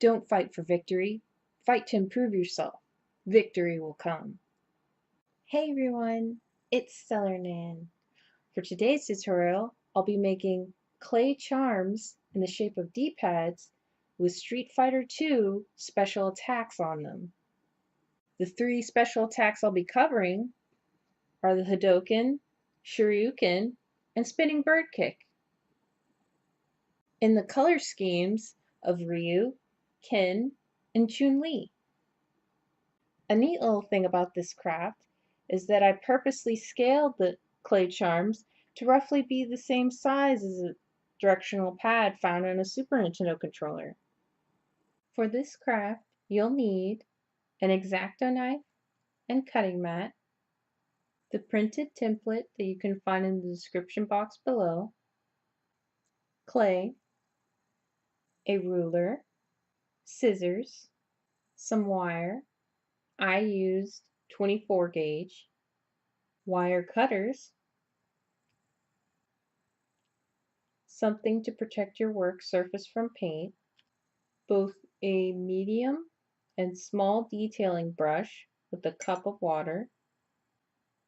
Don't fight for victory. Fight to improve yourself. Victory will come. Hey everyone, it's Stellar Nan. For today's tutorial, I'll be making clay charms in the shape of D-pads with Street Fighter II special attacks on them. The three special attacks I'll be covering are the Hadoken, Shoryuken, and Spinning Bird Kick. In the color schemes of Ryu, Ken, and Chun-Li. A neat little thing about this craft is that I purposely scaled the clay charms to roughly be the same size as a directional pad found in a Super Nintendo controller. For this craft, you'll need an X-Acto knife and cutting mat, the printed template that you can find in the description box below, clay, a ruler, scissors, some wire. I used 24 gauge, wire cutters, something to protect your work surface from paint, both a medium and small detailing brush with a cup of water,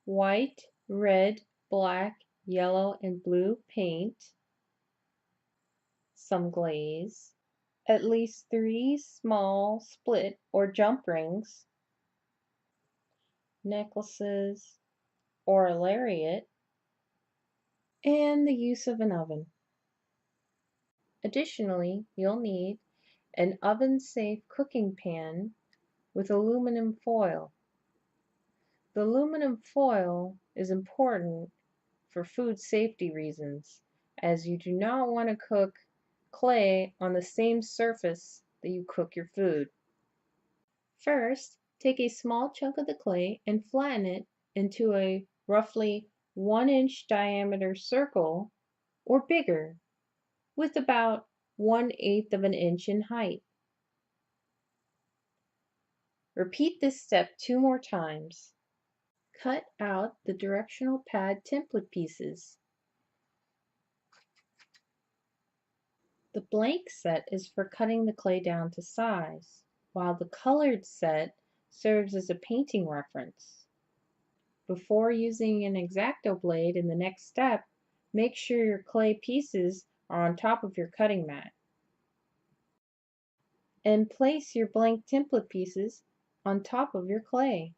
white, red, black, yellow, and blue paint, some glaze, at least 3 small split or jump rings, necklaces, or a lariat, and the use of an oven. Additionally, you'll need an oven-safe cooking pan with aluminum foil. The aluminum foil is important for food safety reasons, as you do not want to cook clay on the same surface that you cook your food. First, take a small chunk of the clay and flatten it into a roughly 1-inch diameter circle or bigger, with about 1/8 of an inch in height. Repeat this step 2 more times. Cut out the directional pad template pieces. The blank set is for cutting the clay down to size, while the colored set serves as a painting reference. Before using an X-Acto blade in the next step, make sure your clay pieces are on top of your cutting mat. And place your blank template pieces on top of your clay.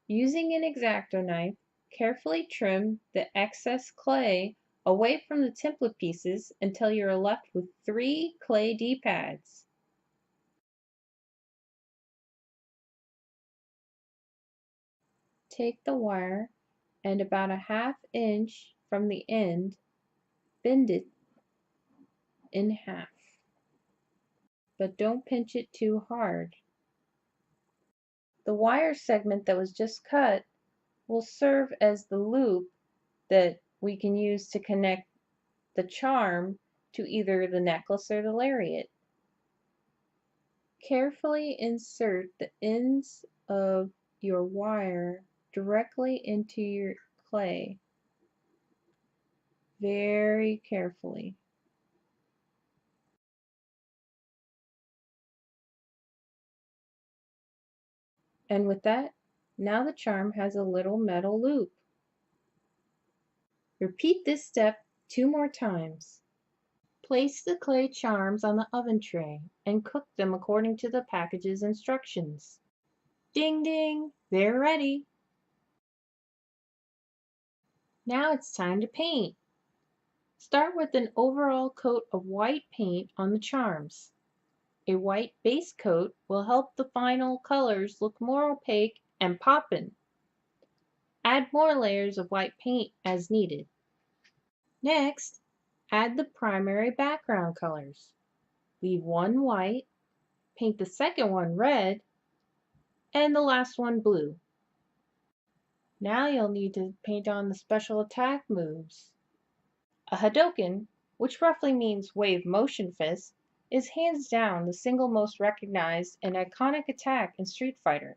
Using an X-Acto knife, carefully trim the excess clay away from the template pieces until you are left with 3 clay D-pads. Take the wire and about a 1/2 inch from the end, bend it in half. But don't pinch it too hard. The wire segment that was just cut will serve as the loop that we can use to connect the charm to either the necklace or the lariat. Carefully insert the ends of your wire directly into your clay. Very carefully. And with that, now the charm has a little metal loop. Repeat this step 2 more times. Place the clay charms on the oven tray and cook them according to the package's instructions. Ding ding, they're ready. Now it's time to paint. Start with an overall coat of white paint on the charms. A white base coat will help the final colors look more opaque and poppin'. Add more layers of white paint as needed. Next, add the primary background colors. Leave one white, paint the second one red, and the last one blue. Now you'll need to paint on the special attack moves. A Hadoken, which roughly means wave motion fist, is hands down the single most recognized and iconic attack in Street Fighter.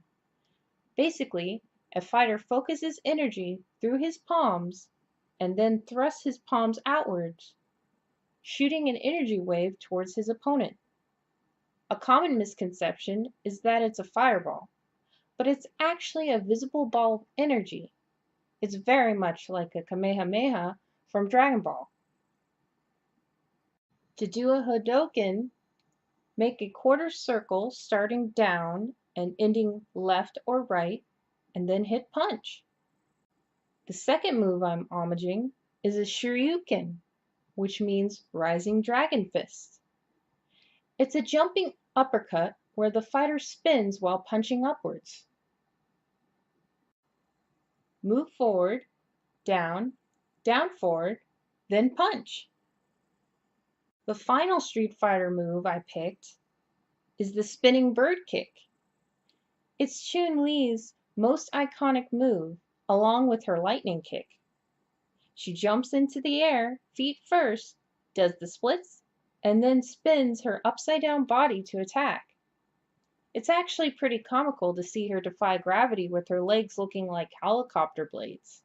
Basically, a fighter focuses energy through his palms and then thrusts his palms outwards. shooting an energy wave towards his opponent. A common misconception is that it's a fireball, but it's actually a visible ball of energy. It's very much like a Kamehameha from Dragon Ball. To do a Hadoken, make a quarter circle starting down and ending left or right, and then hit punch. The second move I'm homaging is a Shoryuken, which means rising dragon fist. It's a jumping uppercut where the fighter spins while punching upwards. Move forward, down, down forward, then punch. The final Street Fighter move I picked is the spinning bird kick. It's Chun-Li's most iconic move, along with her lightning kick. She jumps into the air, feet first, does the splits, and then spins her upside-down body to attack. It's actually pretty comical to see her defy gravity with her legs looking like helicopter blades.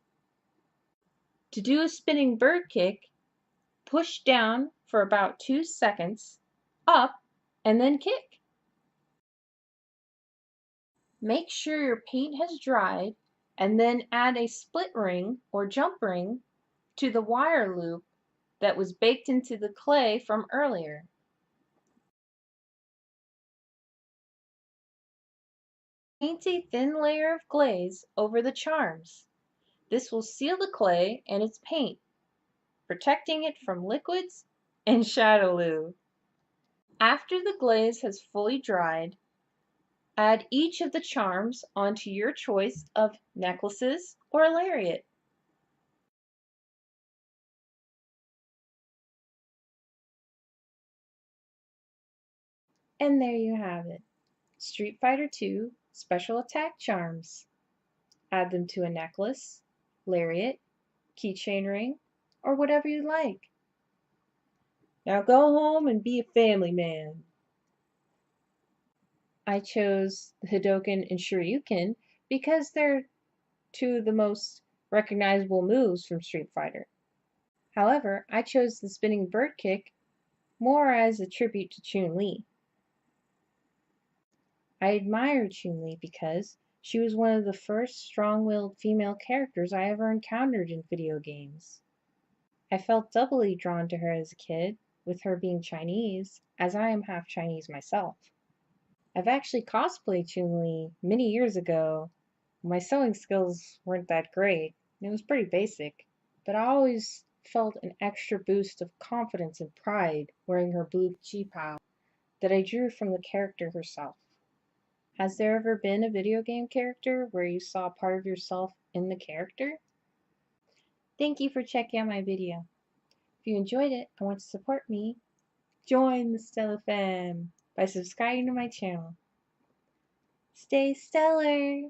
To do a spinning bird kick, push down for about 2 seconds, up, and then kick. Make sure your paint has dried and then add a split ring or jump ring to the wire loop that was baked into the clay from earlier. Paint a thin layer of glaze over the charms. This will seal the clay and its paint, protecting it from liquids and Shadowloo. After the glaze has fully dried, add each of the charms onto your choice of necklaces or lariat. And there you have it, Street Fighter II Special Attack Charms. Add them to a necklace, lariat, keychain ring, or whatever you like. Now go home and be a family man. I chose the Hadoken and Shoryuken because they're two of the most recognizable moves from Street Fighter. However, I chose the spinning bird kick more as a tribute to Chun-Li. I admired Chun-Li because she was one of the first strong-willed female characters I ever encountered in video games. I felt doubly drawn to her as a kid, with her being Chinese, as I am half Chinese myself. I've actually cosplayed Chun-Li many years ago. My sewing skills weren't that great. It was pretty basic, but I always felt an extra boost of confidence and pride wearing her blue chi-pao that I drew from the character herself. Has there ever been a video game character where you saw part of yourself in the character? Thank you for checking out my video. If you enjoyed it and want to support me, join the Stellar Fam by subscribing to my channel. Stay stellar!